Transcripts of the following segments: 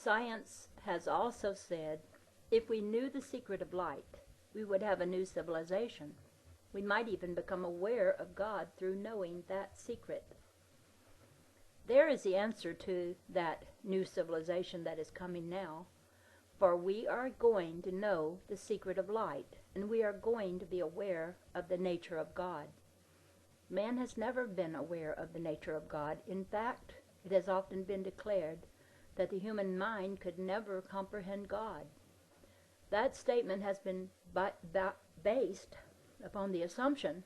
Science has also said if we knew the secret of light, we would have a new civilization. We might even become aware of God through knowing that secret. There is the answer to that new civilization that is coming now. For we are going to know the secret of light, and we are going to be aware of the nature of God. Man has never been aware of the nature of God. In fact, it has often been declared that the human mind could never comprehend God. That statement has been based upon the assumption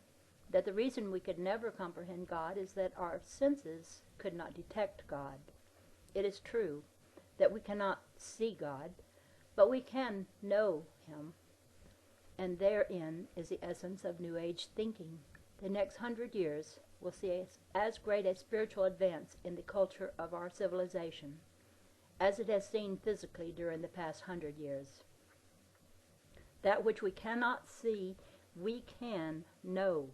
that the reason we could never comprehend God is that our senses could not detect God. It is true that we cannot see God, but we can know Him, and therein is the essence of New Age thinking. The next 100 years will see as great a spiritual advance in the culture of our civilization as it has seen physically during the past 100 years. That which we cannot see, we can know.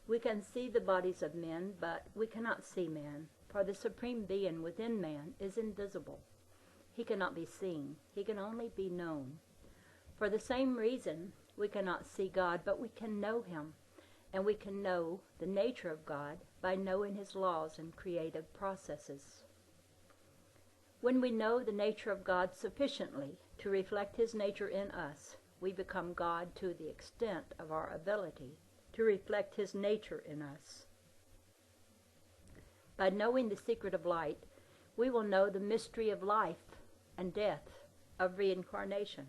We can see the bodies of men, but we cannot see man, for the supreme being within man is invisible. He cannot be seen. He can only be known. For the same reason, we cannot see God, but we can know Him, and we can know the nature of God by knowing His laws and creative processes. When we know the nature of God sufficiently to reflect His nature in us, we become God to the extent of our ability to reflect His nature in us. By knowing the secret of light, we will know the mystery of life and death, of reincarnation,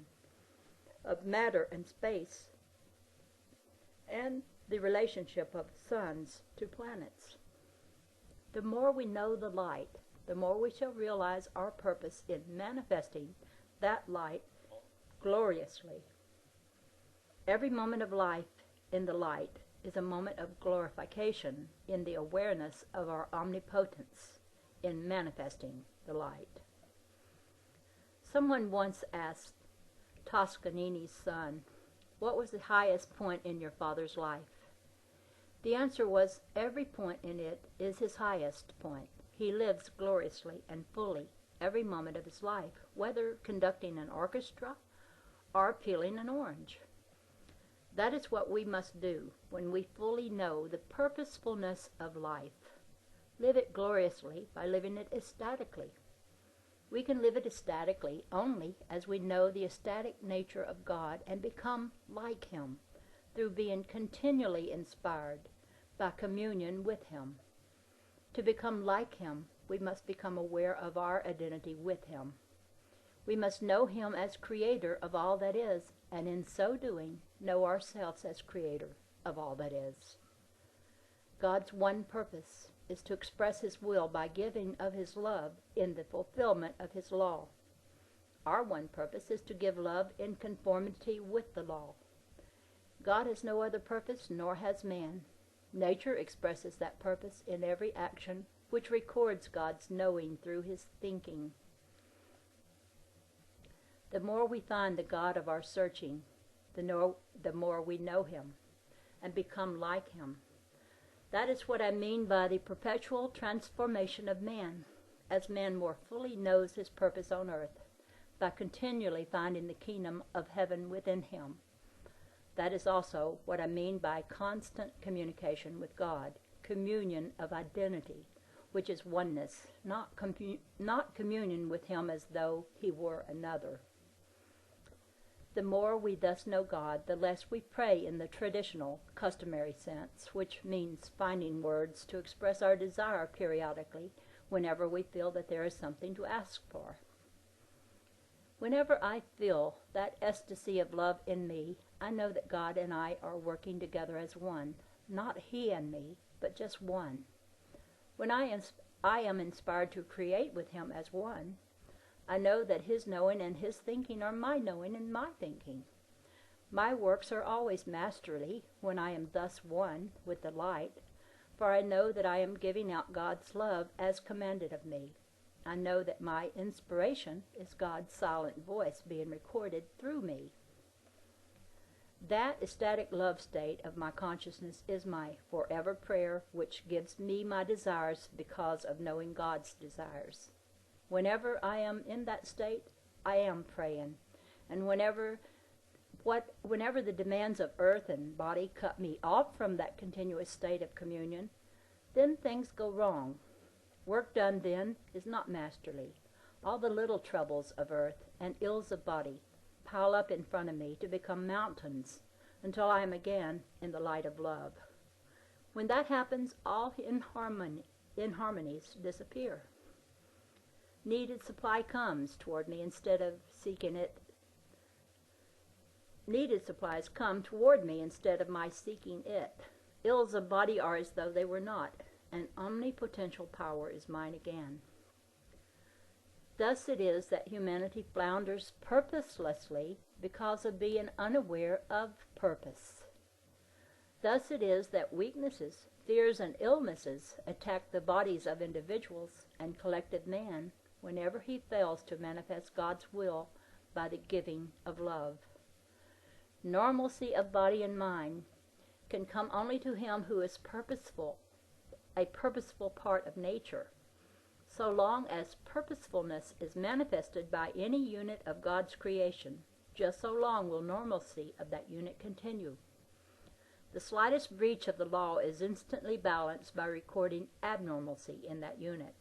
of matter and space, and the relationship of suns to planets. The more we know the light, the more we shall realize our purpose in manifesting that light gloriously. Every moment of life in the light is a moment of glorification in the awareness of our omnipotence in manifesting the light. Someone once asked Toscanini's son, "What was the highest point in your father's life?" The answer was, every point in it is his highest point. He lives gloriously and fully every moment of his life, whether conducting an orchestra or peeling an orange. That is what we must do when we fully know the purposefulness of life. Live it gloriously by living it ecstatically. We can live it ecstatically only as we know the ecstatic nature of God and become like Him through being continually inspired by communion with Him. To become like Him, we must become aware of our identity with Him. We must know Him as Creator of all that is, and in so doing, know ourselves as Creator of all that is. God's one purpose is to express His will by giving of His love in the fulfillment of His law. Our one purpose is to give love in conformity with the law. God has no other purpose, nor has man. Nature expresses that purpose in every action, which records God's knowing through His thinking. The more we find the God of our searching, the more we know Him and become like Him. That is what I mean by the perpetual transformation of man, as man more fully knows his purpose on earth, by continually finding the kingdom of heaven within him. That is also what I mean by constant communication with God, communion of identity, which is oneness, not communion with Him as though He were another. The more we thus know God, the less we pray in the traditional, customary sense, which means finding words to express our desire periodically whenever we feel that there is something to ask for. Whenever I feel that ecstasy of love in me, I know that God and I are working together as one, not He and me, but just one. When I am inspired to create with Him as one, I know that His knowing and His thinking are my knowing and my thinking. My works are always masterly when I am thus one with the light, for I know that I am giving out God's love as commanded of me. I know that my inspiration is God's silent voice being recorded through me. That ecstatic love state of my consciousness is my forever prayer, which gives me my desires because of knowing God's desires. Whenever I am in that state, I am praying. And whenever the demands of earth and body cut me off from that continuous state of communion, then things go wrong. Work done then is not masterly. All the little troubles of earth and ills of body pile up in front of me to become mountains until I am again in the light of love. When that happens, all inharmonies disappear. Needed supply comes toward me instead of seeking it. Needed supplies come toward me instead of my seeking it. Ills of body are as though they were not, and omnipotential power is mine again. Thus it is that humanity flounders purposelessly because of being unaware of purpose. Thus it is that weaknesses, fears, and illnesses attack the bodies of individuals and collective man whenever he fails to manifest God's will by the giving of love. Normalcy of body and mind can come only to him who is purposeful, a purposeful part of nature. So long as purposefulness is manifested by any unit of God's creation, just so long will normalcy of that unit continue. The slightest breach of the law is instantly balanced by recording abnormalcy in that unit.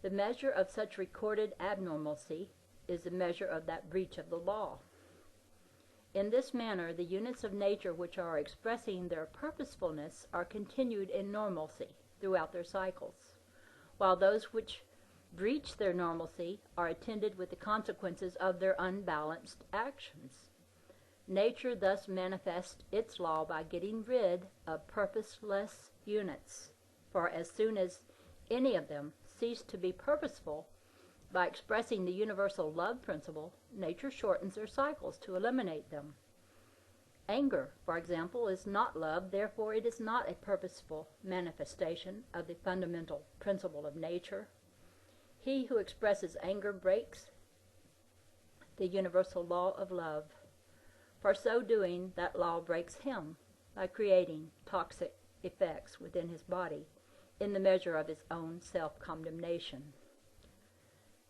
The measure of such recorded abnormalcy is the measure of that breach of the law. In this manner, the units of nature which are expressing their purposefulness are continued in normalcy throughout their cycles, while those which breach their normalcy are attended with the consequences of their unbalanced actions. Nature thus manifests its law by getting rid of purposeless units, for as soon as any of them cease to be purposeful, by expressing the universal love principle, nature shortens their cycles to eliminate them. Anger, for example, is not love, therefore it is not a purposeful manifestation of the fundamental principle of nature. He who expresses anger breaks the universal law of love. For so doing, that law breaks him by creating toxic effects within his body in the measure of his own self-condemnation.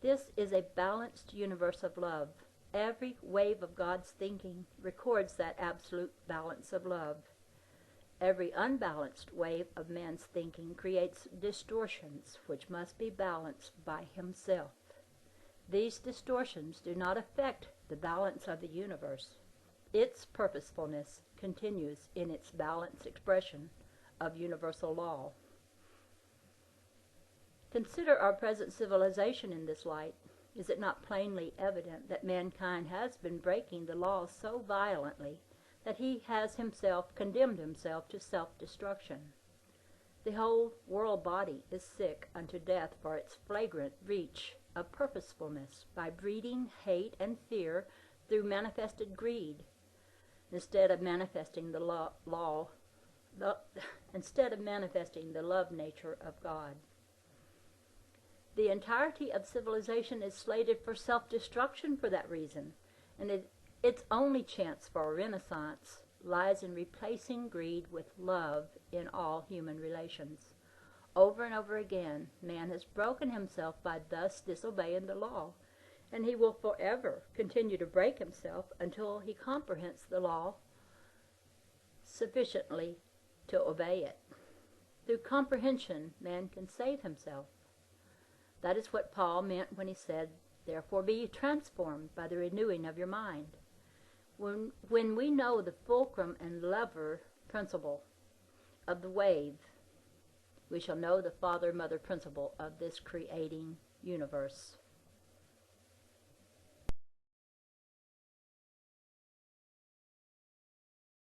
This is a balanced universe of love. Every wave of God's thinking records that absolute balance of love. Every unbalanced wave of man's thinking creates distortions which must be balanced by himself. These distortions do not affect the balance of the universe. Its purposefulness continues in its balanced expression of universal law. Consider our present civilization in this light. Is it not plainly evident that mankind has been breaking the law so violently that he has himself condemned himself to self-destruction? The whole world body is sick unto death for its flagrant breach of purposefulness by breeding hate and fear through manifested greed, instead of manifesting the love nature of God. The entirety of civilization is slated for self-destruction for that reason, and its only chance for a renaissance lies in replacing greed with love in all human relations. Over and over again, man has broken himself by thus disobeying the law, and he will forever continue to break himself until he comprehends the law sufficiently to obey it. Through comprehension, man can save himself. That is what Paul meant when he said, "Therefore be ye transformed by the renewing of your mind." When we know the fulcrum and lever principle of the wave, we shall know the father-mother principle of this creating universe.